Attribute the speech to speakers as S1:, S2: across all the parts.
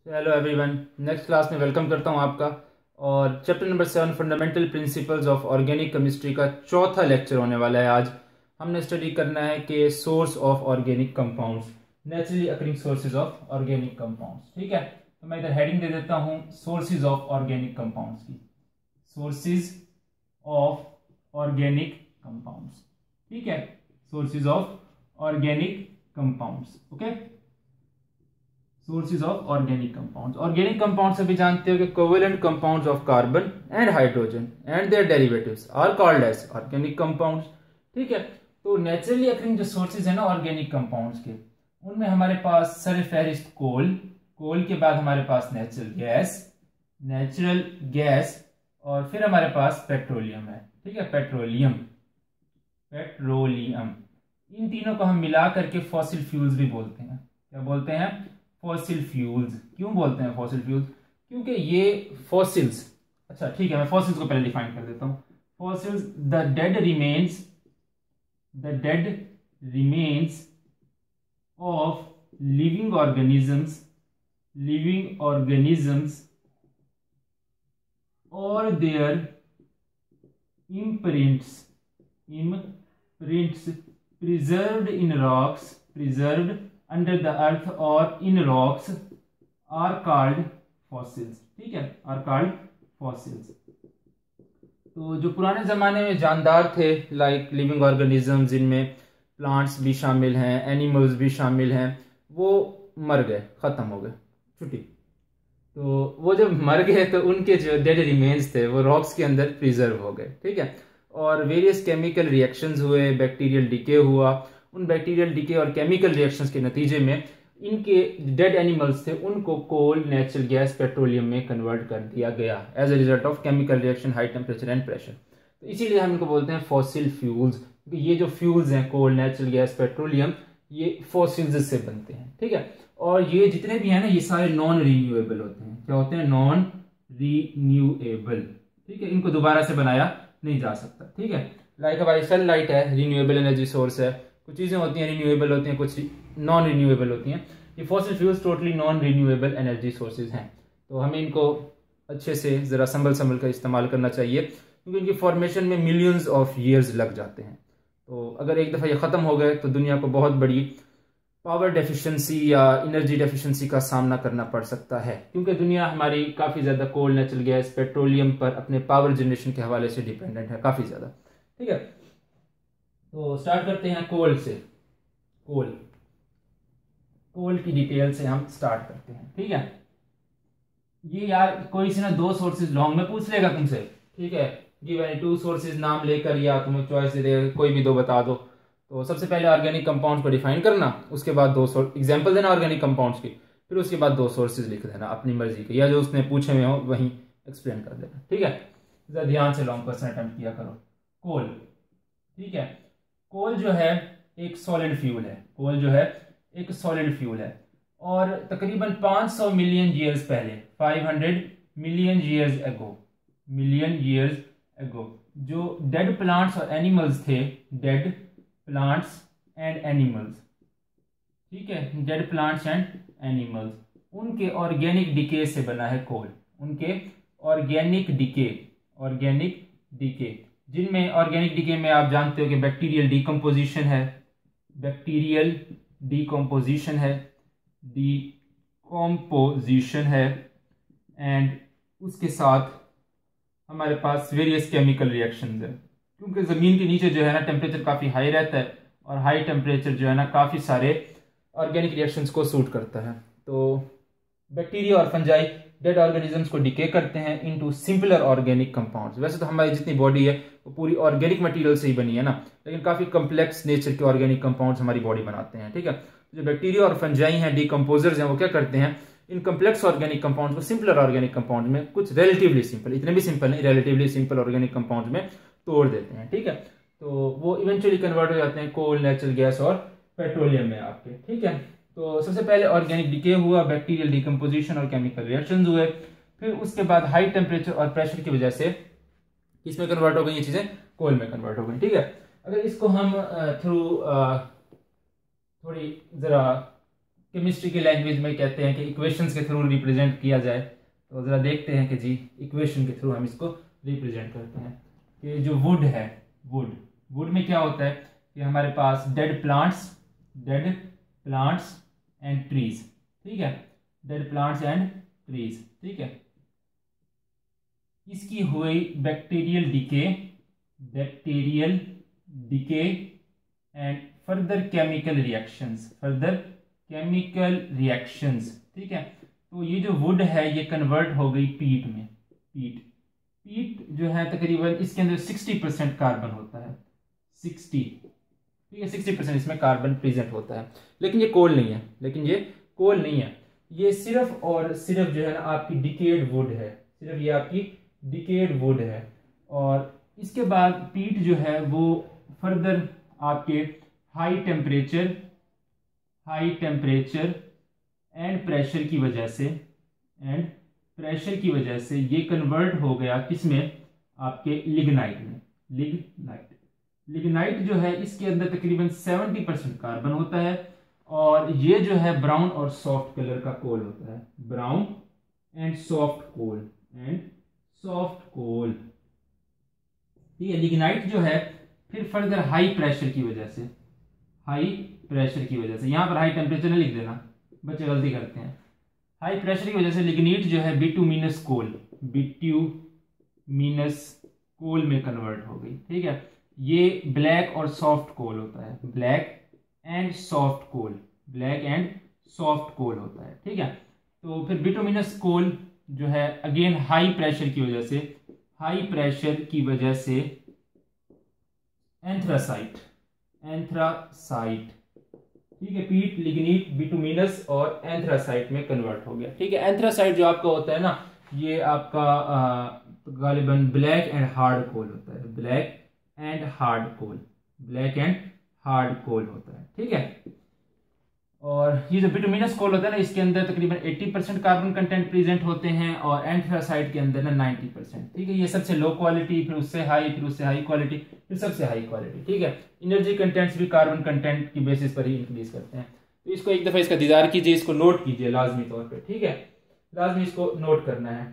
S1: Hello everyone, next class में welcome करता हूं आपका। और chapter number 7 fundamental principles of organic chemistry का चौथा लेक्चर होने वाला है। आज हमने स्टडी करना है कि source of organic compounds, naturally occurring sources of organic compounds. ठीक है, तो मैं इधर हेडिंग दे देता हूं सोर्सेज ऑफ ऑर्गेनिक कंपाउंड्स की, सोर्सेज ऑफ ऑर्गेनिक कंपाउंड्स। ठीक है, sources of organic compounds. Okay, sources of organic compounds. Organic compounds अभी जानते हो कि covalent compounds of carbon and hydrogen and their derivatives are called as organic compounds. ठीक है, तो नेचुरली अकरिंग जो सोर्सेज है ना ऑर्गेनिक कंपाउंड्स के, उनमें हमारे पास सरफेरिस्ट कोल के बाद हमारे पास नेचुरल गैस और फिर हमारे पास पेट्रोलियम है। ठीक है, पेट्रोलियम इन तीनों को हम मिला करके फॉसिल फ्यूल्स भी बोलते हैं। क्या बोलते हैं? Fossil fuels. क्यों बोलते हैं फॉसिल फ्यूल्स? क्योंकि ये फॉसिल्स, अच्छा ठीक है, मैं फॉसिल्स को पहले डिफाइन कर देता हूं। Fossils the dead remains of living organisms और there imprints preserved under the earth or in rocks are called fossils। ठीक है, are called fossils। तो जो पुराने जमाने में जानदार थे, लाइक लिविंग ऑर्गेनिजम्स, जिनमें प्लांट्स भी शामिल हैं, एनिमल्स भी शामिल हैं, वो मर गए, खत्म हो गए, छुट्टी। तो वो जब मर गए तो उनके जो डेड रिमेन्स थे वो रॉक्स के अंदर प्रिजर्व हो गए। ठीक है, और वेरियस केमिकल रिएक्शंस हुए, बैक्टीरियल डिके हुआ। उन बैक्टीरियल डिके और केमिकल रिएक्शंस के नतीजे में इनके डेड एनिमल्स थे उनको कोल, नेचुरल गैस, पेट्रोलियम में कन्वर्ट कर दिया गया as a result of chemical reaction, high temperature and pressure. तो इसीलिए हम इनको बोलते हैं फॉसिल फ्यूल्स, क्योंकि ये जो फ्यूल्स हैं कोल, नेचुरल गैस, पेट्रोलियम, ये फॉसिल्स से बनते हैं। ठीक है, और ये जितने भी हैं ना, ये सारे नॉन रीन्यूएबल होते हैं। क्या होते हैं? Non renewable. ठीक है, इनको दोबारा से बनाया नहीं जा सकता। ठीक है, लाइक हमारी सनलाइट है, रीन्यूएबल एनर्जी सोर्स है। कुछ चीजें होती हैं रीन्यूएबल होती हैं, कुछ नॉन रीन्यूएबल होती हैं। ये fossil fuels totally non renewable energy sources हैं। तो हमें इनको अच्छे से जरा संभल कर इस्तेमाल करना चाहिए, क्योंकि इनकी फॉर्मेशन में मिलियंस ऑफ ईयर्स लग जाते हैं। तो अगर एक दफ़ा ये ख़त्म हो गए तो दुनिया को बहुत बड़ी पावर डेफिशिएंसी या एनर्जी डेफिशिएंसी का सामना करना पड़ सकता है, क्योंकि दुनिया हमारी काफ़ी ज़्यादा कोल, नेचुरल गैस, पेट्रोलियम पर अपने पावर जनरेशन के हवाले से डिपेंडेंट है, काफ़ी ज़्यादा। ठीक है, तो स्टार्ट करते हैं कोल से। कोल की डिटेल से हम स्टार्ट करते हैं। ठीक है, ये यार कोई से ना दो सोर्सेज लॉन्ग में पूछ लेगा तुमसे। ठीक है, गिवन 2 सोर्सेज नाम लेकर या तुम्हें चॉइस दे देगा, कोई भी दो बता दो। तो सबसे पहले ऑर्गेनिक कंपाउंड्स को डिफाइन करना, उसके बाद 2 एग्जांपल देना ऑर्गेनिक कंपाउंड्स की, फिर उसके बाद 2 सोर्सेज लिख देना अपनी मर्जी के, या जो उसने पूछे हुए हो वहीं एक्सप्लेन कर देना। ठीक है, जरा ध्यान से लॉन्ग क्वेश्चन अटेम्प्ट किया करो। कोल, ठीक है, कोल जो है एक सॉलिड फ्यूल है, और तकरीबन 500 मिलियन ईयर्स पहले, 500 मिलियन ईयर्स एगो जो डेड प्लांट्स और एनिमल्स थे, डेड प्लांट्स एंड एनिमल्स, ठीक है, डेड प्लांट्स एंड एनिमल्स, उनके ऑर्गेनिक डिके से बना है कोल। उनके ऑर्गेनिक डिके जिनमें ऑर्गेनिक डिके में आप जानते हो कि बैक्टीरियल डिकम्पोजिशन है, एंड उसके साथ हमारे पास वेरियस केमिकल रिएक्शंस है, क्योंकि ज़मीन के नीचे जो है ना टेम्परेचर काफ़ी हाई रहता है, और हाई टेम्परेचर जो है ना काफ़ी सारे ऑर्गेनिक रिएक्शंस को सूट करता है। तो बैक्टीरिया और फंजाई डेड ऑर्गेनिजम्स को डिके करते हैं इनटू सिंपलर ऑर्गेनिक कंपाउंड्स। वैसे तो हमारी जितनी बॉडी है वो पूरी ऑर्गेनिक मटेरियल से ही बनी है ना, लेकिन काफ़ी कम्प्लेक्स नेचर के ऑर्गेनिक कंपाउंड्स हमारी बॉडी बनाते हैं। ठीक है, जो बैक्टीरिया और फंजाई हैं, डिकम्पोजर्स हैं, वो क्या करते हैं, इन कम्प्लेक्स ऑर्गेनिक कंपाउंड को सिंपलर ऑर्गेनिक कंपाउंड में, कुछ रिलेटिवली सिंपल, इतने भी सिंपल नहीं, रिलेटिवली सिंपल ऑर्गेनिक कंपाउंड में तोड़ देते हैं। ठीक है, तो वो इवेंचुअली कन्वर्ट हो जाते हैं कोल, नेचुरल गैस और पेट्रोलियम में आपके। ठीक है, तो सबसे पहले ऑर्गेनिक डिके हुआ, बैक्टीरियल डिकम्पोजिशन और केमिकल रिएक्शंस हुए, फिर उसके बाद हाई टेम्परेचर और प्रेशर की वजह से किसमें कन्वर्ट हो गई ये चीजें? कोल में कन्वर्ट हो गई। ठीक है, अगर इसको हम थ्रू थोड़ी जरा केमिस्ट्री की लैंग्वेज में कहते हैं कि इक्वेशंस के थ्रू रिप्रेजेंट किया जाए। तो ज़रा देखते हैं कि जी इक्वेशन के थ्रू हम इसको रिप्रेजेंट करते हैं कि जो वुड है, वुड में क्या होता है कि हमारे पास डेड प्लांट्स एंड ट्रीज, ठीक है, डेड प्लांट्स एंड ट्रीज, ठीक है, इसकी हुई bacterial decay and further chemical reactions, ठीक है। तो ये जो वुड है ये कन्वर्ट हो गई पीट में। पीट जो है तकरीबन इसके अंदर 60% कार्बन होता है, 60, ठीक है, 60% इसमें कार्बन प्रेजेंट होता है। लेकिन ये कोल नहीं है, ये सिर्फ और सिर्फ जो है ना आपकी डिकेड वुड है, सिर्फ ये आपकी डिकेड वुड है। और इसके बाद पीट जो है वो फर्दर आपके हाई टेम्परेचर एंड प्रेशर की वजह से ये कन्वर्ट हो गया किसमें, आपके लिग्नाइट में। लिग्नाइट जो है इसके अंदर तकरीबन 70% कार्बन होता है और ये जो है ब्राउन और सॉफ्ट कलर का कोल होता है, ब्राउन एंड सॉफ्ट कोल, ठीक है। लिग्नाइट जो है फिर फर्दर हाई प्रेशर की वजह से, यहां पर हाई टेम्परेचर नहीं लिख देना, बच्चे गलती करते हैं। हाई प्रेशर की वजह से लिग्नाइट जो है बिटुमिनस कोल में कन्वर्ट हो गई, ठीक है। ये ब्लैक और सॉफ्ट कोल होता है, ब्लैक एंड सॉफ्ट कोल होता है, ठीक है। तो फिर बिटुमिनस कोल जो है अगेन हाई प्रेशर की वजह से एंथ्रासाइट, ठीक है, पीट, लिग्निट, बिटुमिनस और एंथ्रासाइट में कन्वर्ट हो गया, ठीक है। एंथ्रासाइट जो आपका होता है ना ये आपका गालिबन ब्लैक एंड हार्ड कोल होता है, ब्लैक एंड हार्ड कोल होता है, ठीक है। और ये जो बिटुमिनस कोल होता है ना इसके अंदर तकरीबन 80% कार्बन कंटेंट प्रेजेंट होते हैं और एंथ्रासाइट के अंदर ना 90%, ठीक है। ये सबसे लो क्वालिटी, फिर उससे हाई क्वालिटी, फिर सबसे हाई क्वालिटी, ठीक है। एनर्जी कंटेंट्स भी कार्बन कंटेंट की बेसिस पर ही इंक्रीज करते हैं। तो इसको एक दफा इसका दीदार कीजिए, इसको नोट कीजिए लाजमी तौर पर, ठीक है, लाजमी इसको नोट करना है,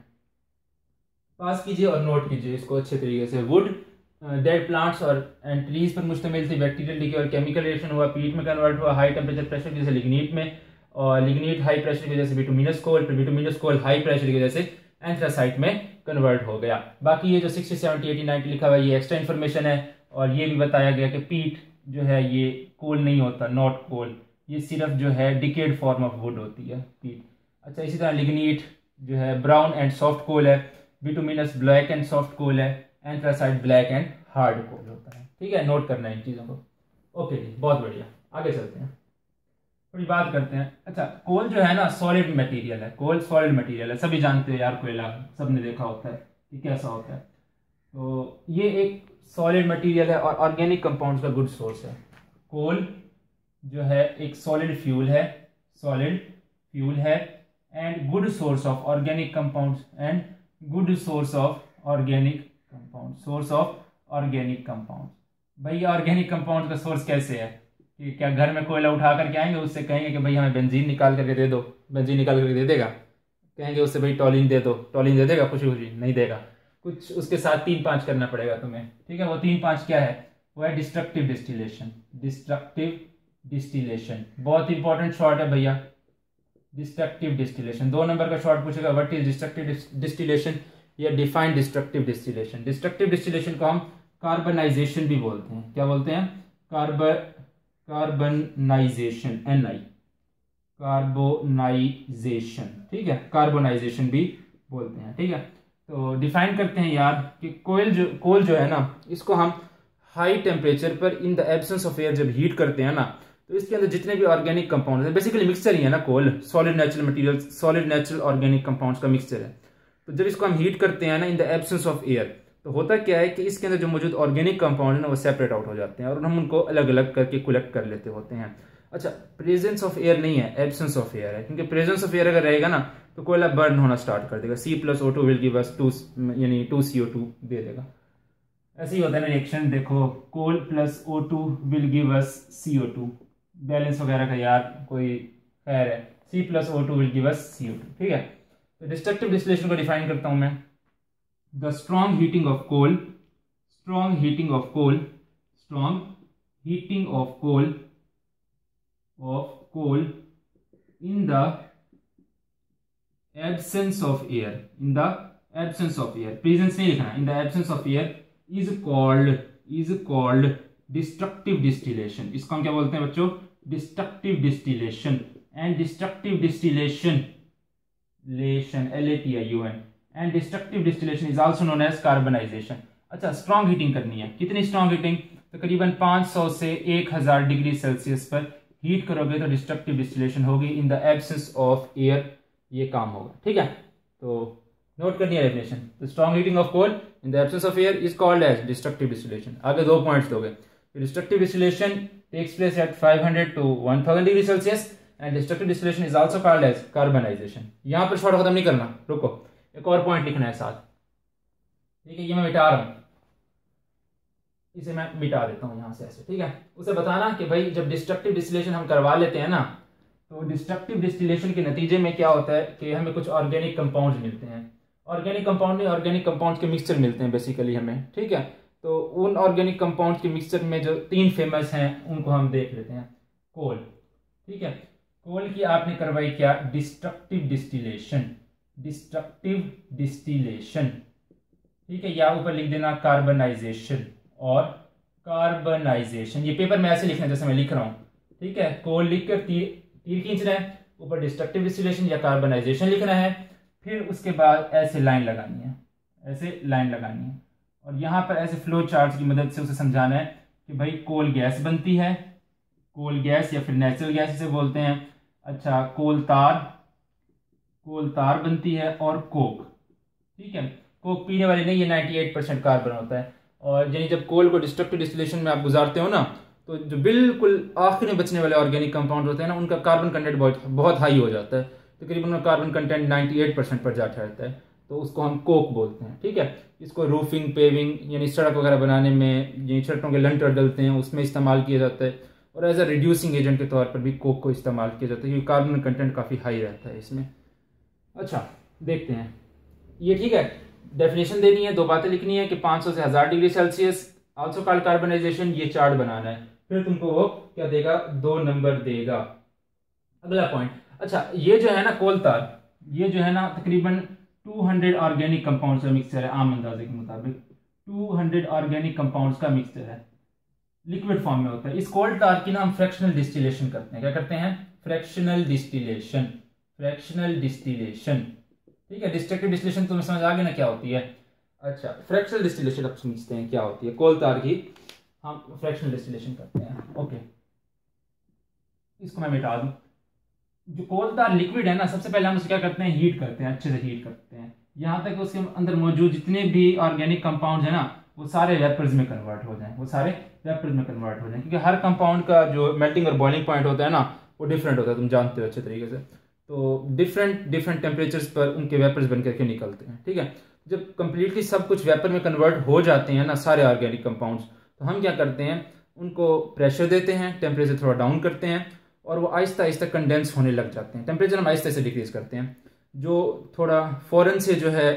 S1: पास कीजिए और नोट कीजिए इसको अच्छे तरीके से। वुड डेड प्लांट्स और एंड ट्रीज पर मुश्तमिल थी, बैक्टीरियल डीके और केमिकल रिएक्शन हुआ, पीट में कन्वर्ट हुआ, हाई टेम्परेचर प्रेशर की वजह से लिग्निट में, और लिग्निट हाई प्रेशर की वजह से बिटुमिनस कोल, फिर बिटुमिनस कोल हाई प्रेशर की वजह से एंथ्रासाइट में कन्वर्ट हो गया। बाकी ये जो 60, 70, 80, 90 लिखा हुआ है ये एक्स्ट्रा इन्फॉर्मेशन है। और ये भी बताया गया कि पीट जो है ये कोल नहीं होता, नॉट कोल, ये सिर्फ जो है डिकेड फॉर्म ऑफ वुड होती है पीट। अच्छा, इसी तरह लिग्निट जो है ब्राउन एंड सॉफ्ट कोल है, बिटुमिनस ब्लैक एंड सॉफ्ट कोल है, एंथ्रासाइट ब्लैक एंड हार्ड कोल होता है, ठीक है। नोट करना है इन चीजों को। ओके जी, बहुत बढ़िया, आगे चलते हैं, थोड़ी बात करते हैं। अच्छा, कोल जो है ना सॉलिड मटेरियल है, कोल सॉलिड मटेरियल है, सभी जानते हो यार, कोयला सबने देखा होता है कि कैसा होता है। तो ये एक सॉलिड मटेरियल है और ऑर्गेनिक कंपाउंड्स का गुड सोर्स है। कोल जो है एक सॉलिड फ्यूल है and good source of organic compounds भैया ऑर्गेनिक कंपाउंड का सोर्स कैसे है कि क्या घर में कोयला उठा करके आएंगे, उससे कहेंगे कि भाई हमें बेंजीन निकाल करके दे दो, बेंजीन निकाल करके दे देगा? कहेंगे उससे भाई टॉलिन दे दो, टॉलिन दे देगा? खुशी खुशी नहीं देगा, कुछ उसके साथ 3-5 करना पड़ेगा तुम्हें, ठीक है। वो 3-5 क्या है? वो है डिस्ट्रक्टिव डिस्टिलेशन। बहुत इंपॉर्टेंट शॉर्ट है भैया, डिस्ट्रक्टिव डिस्टिलेशन। 2 नंबर का शॉर्ट पूछेगा, व्हाट इज डिस्ट्रक्टिव डिस्टिलेशन या define destructive distillation. Destructive distillation को हम कार्बनाइजेशन भी बोलते हैं। क्या बोलते हैं? कार्बनाइजेशन, कार्बोनाइजेशन, ठीक है, कार्बोनाइजेशन भी बोलते हैं, ठीक है। तो डिफाइन करते हैं यार कि कोल जो है ना, इसको हम हाई टेम्परेचर पर in the absence of air जब हीट करते हैं ना, तो इसके अंदर जितने भी ऑर्गेनिक कंपाउंड है, बेसिकली मिक्सचर ही है ना coal, solid natural material, solid natural organic compounds का मिक्सचर है। तो जब इसको हम हीट करते हैं ना in the absence of air, तो होता क्या है कि इसके अंदर जो मौजूद ऑर्गेनिक कंपाउंड है ना वो सेपरेट आउट हो जाते हैं और हम उनको अलग अलग करके कलेक्ट कर लेते होते हैं। अच्छा, प्रेजेंस ऑफ एयर नहीं है, एब्सेंस ऑफ एयर है, क्योंकि प्रेजेंस ऑफ एयर अगर रहेगा ना तो कोयला बर्न होना स्टार्ट कर देगा, C+O2 will give us 2CO2 दे देगा। ऐसे ही होता है ना रिएक्शन, देखो coal plus O2 will give us CO2, balance वगैरह का यार कोई खैर है, C+O2 will give us CO2, ठीक है। तो डिस्ट्रक्टिव डिस्टिलेशन को डिफाइन करता हूं मैं, the strong heating of coal, strong heating of coal, strong heating of coal in the absence of air, in the absence of air, presence नहीं लिखना, in the absence of air is called destructive distillation। इसको हम क्या बोलते हैं बच्चों, destructive distillation। and destructive distillation LATION and destructive distillation is also known as carbonization। अच्छा, strong heating करनी है, कितनी स्ट्रॉन्ग हीटिंग, तकरीबन 500 से 1000 डिग्री सेल्सियस पर हीट करोगे तो डिस्ट्रक्टिव डिस्टिलेशन होगी। In the absence of air ये काम होगा, ठीक है। तो नोट करनी है definition, the strong heating of coal in the absence of air is called as destructive distillation. आगे 2 पॉइंट्स दोगे, destructive distillation takes place at 500 to 1000 degree Celsius and destructive distillation is also called as carbonisation. यहां पर short खत्म नहीं करना, रुको, एक और पॉइंट लिखना है साथ, ठीक है। ये मैं मिटा रहा हूं, इसे मैं मिटा देता हूं यहां से ऐसे, ठीक है। उसे बताना कि भाई जब डिस्ट्रक्टिव डिस्टिलेशन हम करवा लेते हैं ना, तो डिस्ट्रक्टिव डिस्टिलेशन के नतीजे में क्या होता है कि हमें कुछ ऑर्गेनिक कंपाउंड्स मिलते हैं, ऑर्गेनिक कंपाउंड नहीं, ऑर्गेनिक कंपाउंड्स के मिक्सचर मिलते हैं बेसिकली हमें, ठीक है। तो उन ऑर्गेनिक कंपाउंड्स के मिक्सचर में जो 3 फेमस हैं उनको हम देख लेते हैं। कोल, ठीक है, कोल की आपने करवाई क्या, डिस्ट्रक्टिव डिस्टिलेशन, डिस्ट्रक्टिव डिस्टिलेशन, ठीक है। या ऊपर लिख देना कार्बनाइजेशन और कार्बनाइजेशन, ये पेपर में ऐसे लिखना है जैसे मैं लिख रहा हूं, ठीक है। कोल लिखकर तीर खींचना है, ऊपर डिस्ट्रक्टिव डिस्टिलेशन या कार्बनाइजेशन लिखना है, फिर उसके बाद ऐसे लाइन लगानी है, ऐसे लाइन लगानी है, और यहां पर ऐसे फ्लो चार्ट की मदद से उसे समझाना है कि भाई कोल गैस बनती है, कोल गैस या फिर नेचुरल गैस इसे बोलते हैं। अच्छा, कोल तार बनती है और कोक, ठीक है। कोक पीने वाली नहीं, ये 98% कार्बन होता है। और यानी जब कोल को डिस्ट्रक्टिव डिस्टिलेशन में आप गुजारते हो ना, तो जो बिल्कुल आखिर में बचने वाले ऑर्गेनिक कंपाउंड होते हैं ना, उनका कार्बन कंटेंट बहुत हाई हो जाता है, तकरीबन उनका कार्बन कंटेंट 98% पर जा ठहरता है, तो उसको हम कोक बोलते हैं, ठीक है। इसको रूफिंग, पेविंग यानी सड़क वगैरह बनाने में, यानी सड़कों के लंटर डलते हैं उसमें इस्तेमाल किया जाता है, और एज अ रिड्यूसिंग एजेंट के तौर पर भी कोक को इस्तेमाल किया जाता है, क्योंकि कार्बन कंटेंट काफ़ी हाई रहता है इसमें। अच्छा, देखते हैं ये, ठीक है। डेफिनेशन देनी है, 2 बातें लिखनी है कि 500 से 1000 degree Celsius also called carbonisation, ये चार्ट बनाना है, फिर तुमको वो क्या देगा, 2 नंबर देगा। अगला पॉइंट, अच्छा, ये जो है ना कोल तार, ये जो है ना तकरीबन 200 ऑर्गेनिक कंपाउंड्स का मिक्सचर है, आम अंदाजे के मुताबिक 200 ऑर्गेनिक कंपाउंड्स का मिक्सचर है, लिक्विड फॉर्म में होता है। इस कोल तार की ना हम फ्रैक्शनल डिस्टिलेशन करते हैं, क्या करते हैं, फ्रैक्शनल डिस्टिलेशन, फ्रैक्शनल डिस्टिलेशन, ठीक है। डिस्ट्रक्टिव डिस्टिलेशन तुम्हें समझ आ गया ना क्या होती है। अच्छा, फ्रैक्शनल डिस्टिलेशन अब समझते हैं क्या होती है। कोल तार की हम फ्रैक्शनल डिस्टिलेशन करते हैं, ओके। इसको मैं मिटा दूं। जो कोल तार लिक्विड है ना, सबसे पहले हम उसे क्या करते हैं, हीट करते हैं, अच्छे से हीट करते हैं, यहां तक उसके अंदर मौजूद जितने भी ऑर्गेनिक कंपाउंड है ना, वो सारे वेपर्स में कन्वर्ट हो जाएं, वो सारे वेपर्स में कन्वर्ट हो जाएं, क्योंकि हर कंपाउंड का जो मेल्टिंग और बॉइलिंग पॉइंट होता है ना, वो डिफरेंट होता है, तुम जानते हो अच्छे तरीके से। तो डिफरेंट टेम्परेचर्स पर उनके वेपर्स बन करके निकलते हैं, ठीक है। जब कंप्लीटली सब कुछ वेपर में कन्वर्ट हो जाते हैं ना सारे ऑर्गेनिक कंपाउंड्स, तो हम क्या करते हैं, उनको प्रेशर देते हैं, टेम्परेचर थोड़ा डाउन करते हैं, और वो आहिस्ता आहिस्ता कंडेंस होने लग जाते हैं। टेम्परेचर हम आहिस्ता से डिक्रीज करते हैं, जो थोड़ा फौरन से जो है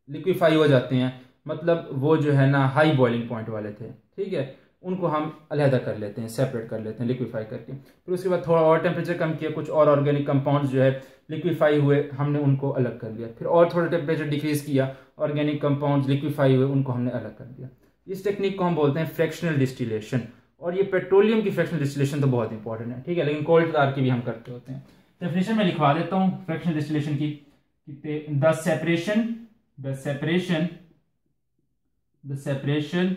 S1: लिक्विफाई हो जाते हैं, मतलब वो जो है ना हाई बॉइलिंग पॉइंट वाले थे, ठीक है, उनको हम अलहदा कर लेते हैं, सेपरेट कर लेते हैं लिक्विफाई करके। फिर उसके बाद थोड़ा और टेम्परेचर कम किया, कुछ और ऑर्गेनिक कंपाउंड्स जो है लिक्विफाई हुए, हमने उनको अलग कर लिया। फिर और थोड़ा टेम्परेचर डिक्रीज किया, ऑर्गेनिक कंपाउंड्स लिक्विफाई हुए, उनको हमने अलग कर दिया। इस टेक्निक को हम बोलते हैं फ्रैक्शनल डिस्टिलेशन। और ये पेट्रोलियम की फ्रैक्शनल डिस्टिलेशन तो बहुत इंपॉर्टेंट है, ठीक है, लेकिन कोल तार की भी हम करते होते हैं। डेफिनेशन में लिखवा देता हूँ फ्रैक्शनल डिस्टिलेशन की, the separation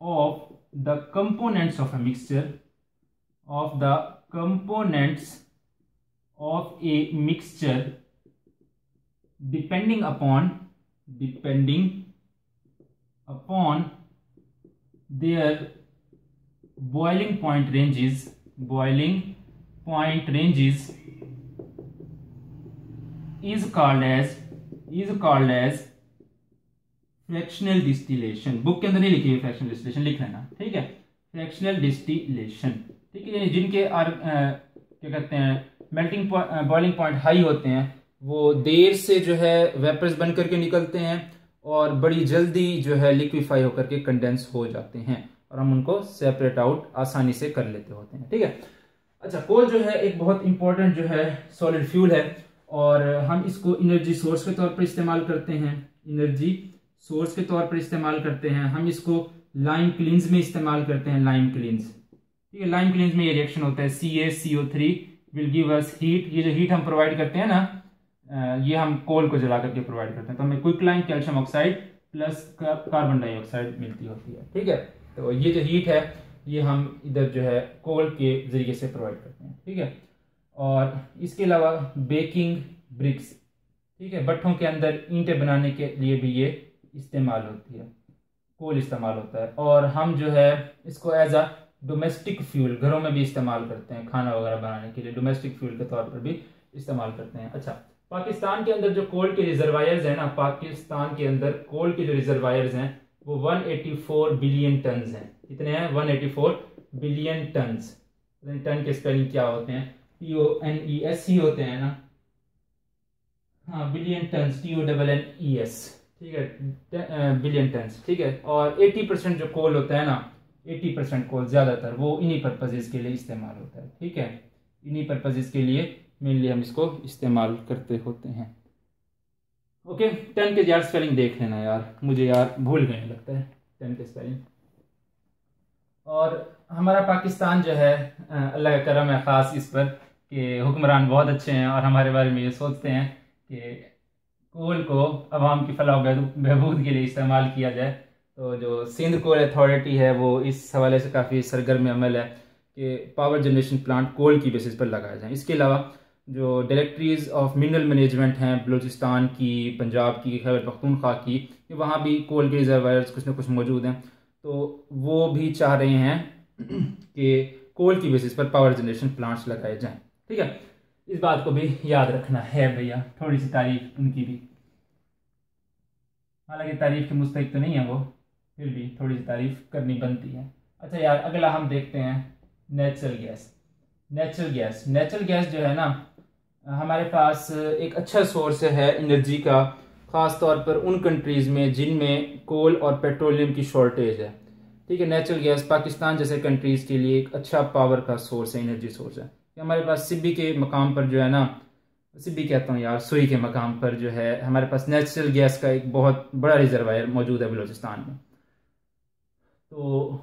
S1: of the components of a mixture, of the components of a mixture depending upon their boiling point ranges is called as fractional distillation. Book के अंदर नहीं लिखी है फ्रैक्शनल डिस्टिलेशन, लिख लेना, ठीक है, फ्रैक्शनल डिस्टिलेशन, ठीक है। यानी जिनके क्या कहते हैं मेल्टिंग बॉइलिंग पॉइंट हाई होते हैं वो देर से जो है वेपर्स बन करके निकलते हैं और बड़ी जल्दी जो है लिक्विफाई होकर के कंडेंस हो जाते हैं और हम उनको सेपरेट आउट आसानी से कर लेते होते हैं। ठीक है। अच्छा, कोल जो है एक बहुत इंपॉर्टेंट जो है सॉलिड फ्यूल है और हम इसको एनर्जी सोर्स के तौर पर इस्तेमाल करते हैं। एनर्जी सोर्स के तौर पर इस्तेमाल करते हैं। हम इसको लाइम क्लींस में इस्तेमाल करते हैं। लाइम क्लींस, ठीक है। लाइम क्लींस में ये रिएक्शन होता है CaCO3 will give us heat. ये जो हीट हम प्रोवाइड करते हैं ना, ये हम कोल को जला करके प्रोवाइड करते हैं, तो हमें quicklime calcium oxide plus carbon dioxide मिलती होती है। ठीक है। तो ये जो हीट है ये हम इधर जो है कोल के जरिए से प्रोवाइड करते हैं। ठीक है। और इसके अलावा बेकिंग ब्रिक्स, ठीक है, भट्ठों के अंदर ईंटें बनाने के लिए भी ये इस्तेमाल होती है, कोल इस्तेमाल होता है। और हम जो है इसको एज अ डोमेस्टिक फ्यूल घरों में भी इस्तेमाल करते हैं, खाना वगैरह बनाने के लिए डोमेस्टिक फ्यूल के तौर पर भी इस्तेमाल करते हैं। अच्छा, पाकिस्तान के अंदर जो कोल के रिजर्वायर्स हैं ना, पाकिस्तान के अंदर कोल के जो रिजर्वायर्स हैं वो 184 बिलियन टन्स हैं। कितने हैं? 184 बिलियन टन्स। टन के स्पेलिंग क्या होते हैं? TONES ही होते हैं ना, हाँ, बिलियन टन्स, TONNES, ठीक है, बिलियन टन्स। ठीक है। और 80% जो कोल होता है ना, 80% कोल ज्यादातर वो इन्हीं पर्पजेज के लिए इस्तेमाल होता है। ठीक है, इन्हीं पर्पजेज के लिए मेनली हम इसको इस्तेमाल करते होते हैं। ओके, टन के यार स्पेलिंग देख लेना यार, मुझे यार भूल गए लगता है टन के स्पेलिंग। और हमारा पाकिस्तान जो है अल्लाह का करम है ख़ास इस पर कि हुक्मरान बहुत अच्छे हैं और हमारे बारे में ये सोचते हैं कि कोल को अवाम की फलाह बहबूद के लिए इस्तेमाल किया जाए। तो जो सिंध कोल अथॉरिटी है वो इस हवाले से काफ़ी सरगर्म अमल है कि पावर जनरेशन प्लांट कोल की बेसिस पर लगाए जाएँ। इसके अलावा जो डायरेक्टरीज ऑफ मिनरल मैनेजमेंट हैं बलूचिस्तान की, पंजाब की, खैबर पख्तूनख्वा की, वहाँ भी कोल के रिजर्वायर्स कुछ ना कुछ मौजूद हैं। तो वो भी चाह रहे हैं कि कोल की बेसिस पर पावर जनरेशन प्लांट्स लगाए जाएं। ठीक है, इस बात को भी याद रखना है भैया। थोड़ी सी तारीफ उनकी भी, हालांकि तारीफ के मुस्तहिक तो नहीं है वो, फिर भी थोड़ी सी तारीफ करनी बनती है। अच्छा यार, अगला हम देखते हैं नेचुरल गैस। नेचुरल गैस जो है ना, हमारे पास एक अच्छा सोर्स है एनर्जी का, ख़ास तौर पर उन कंट्रीज़ में जिनमें कोल और पेट्रोलियम की शॉर्टेज है। ठीक है, नेचुरल गैस पाकिस्तान जैसे कंट्रीज़ के लिए एक अच्छा पावर का सोर्स है, एनर्जी सोर्स है। हमारे पास सिब्बी के मकाम पर जो है ना, सिब्बी कहता हूँ यार, सुई के मकाम पर जो है हमारे पास नेचुरल गैस का एक बहुत बड़ा रिजर्वायर मौजूद है बलूचिस्तान में। तो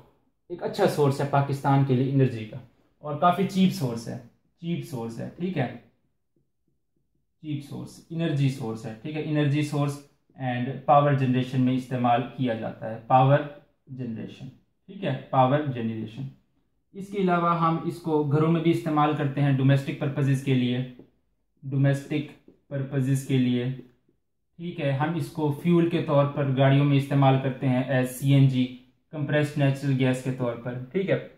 S1: एक अच्छा सोर्स है पाकिस्तान के लिए एनर्जी का और काफ़ी चीप सोर्स है। ठीक है, चीप सोर्स, एनर्जी सोर्स है। ठीक है, energy source and power generation में इस्तेमाल किया जाता है। पावर जनरेशन, ठीक है, पावर जनरेशन। इसके अलावा हम इसको घरों में भी इस्तेमाल करते हैं डोमेस्टिक पर्पजेज़ के लिए। ठीक है, हम इसको फ्यूल के तौर पर गाड़ियों में इस्तेमाल करते हैं as CNG, compressed natural gas के तौर पर। ठीक है,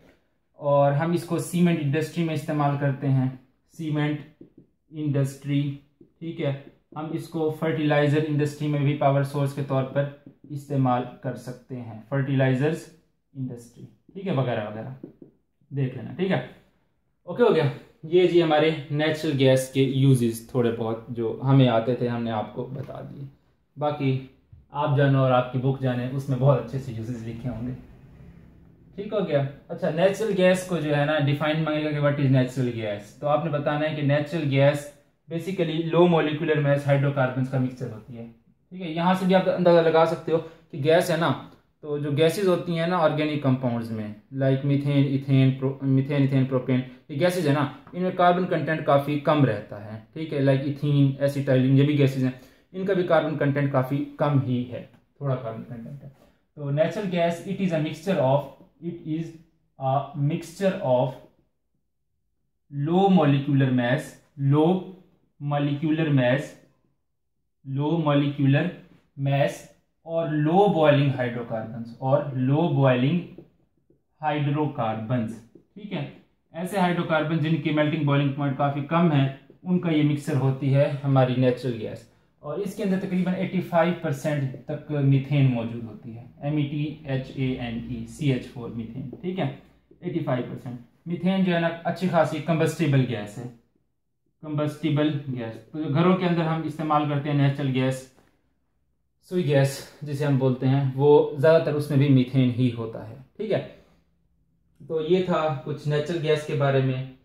S1: और हम इसको सीमेंट इंडस्ट्री में इस्तेमाल करते हैं, सीमेंट इंडस्ट्री। ठीक है, हम इसको फर्टिलाइजर इंडस्ट्री में भी पावर सोर्स के तौर पर इस्तेमाल कर सकते हैं, फर्टिलाइजर्स इंडस्ट्री। ठीक है, वगैरह वगैरह देख लेना। ठीक है, ओके, हो गया। ये जी हमारे नेचुरल गैस के यूजेस थोड़े बहुत जो हमें आते थे हमने आपको बता दिए। बाकी आप जानो और आपकी बुक जाने, उसमें बहुत अच्छे से यूजेस लिखे होंगे। ठीक हो गया। अच्छा, नेचुरल गैस को जो है ना डिफाइन मांगेगा कि व्हाट इज नेचुरल गैस, तो आपने बताना है कि natural gas basically low molecular mass hydrocarbons का मिक्सचर होती है। ठीक है, यहाँ से भी आप अंदाजा लगा सकते हो कि गैस है ना, तो जो गैसेज होती हैं ना ऑर्गेनिक कंपाउंड्स में, लाइक मीथेन, इथेन, प्रोपेन, ये गैसेज है ना, इनमें कार्बन कंटेंट काफ़ी कम रहता है। ठीक है, लाइक इथीन, एसिटाइलिन, ये भी गैसेज हैं, इनका भी कार्बन कंटेंट काफ़ी कम ही है, थोड़ा कार्बन कंटेंट है। तो natural gas it is a mixture of low molecular mass और लो बॉइलिंग हाइड्रोकार्बन्स। ठीक है, ऐसे हाइड्रोकार्बन जिनकी मेल्टिंग बॉइलिंग पॉइंट काफ़ी कम है, उनका ये मिक्सचर होती है हमारी नेचुरल गैस। और इसके अंदर तकरीबन 85% तक मीथेन मौजूद होती है, METHANE, CH4 मीथेन। ठीक है, 85% मीथेन जो है ना अच्छी खासी कंबस्टिबल गैस है। Combustible gas. तो जो घरों के अंदर हम इस्तेमाल करते हैं नेचुरल गैस, सुई गैस जिसे हम बोलते हैं, वो ज़्यादातर उसमें भी मीथेन ही होता है। ठीक है, तो ये था कुछ नेचुरल गैस के बारे में।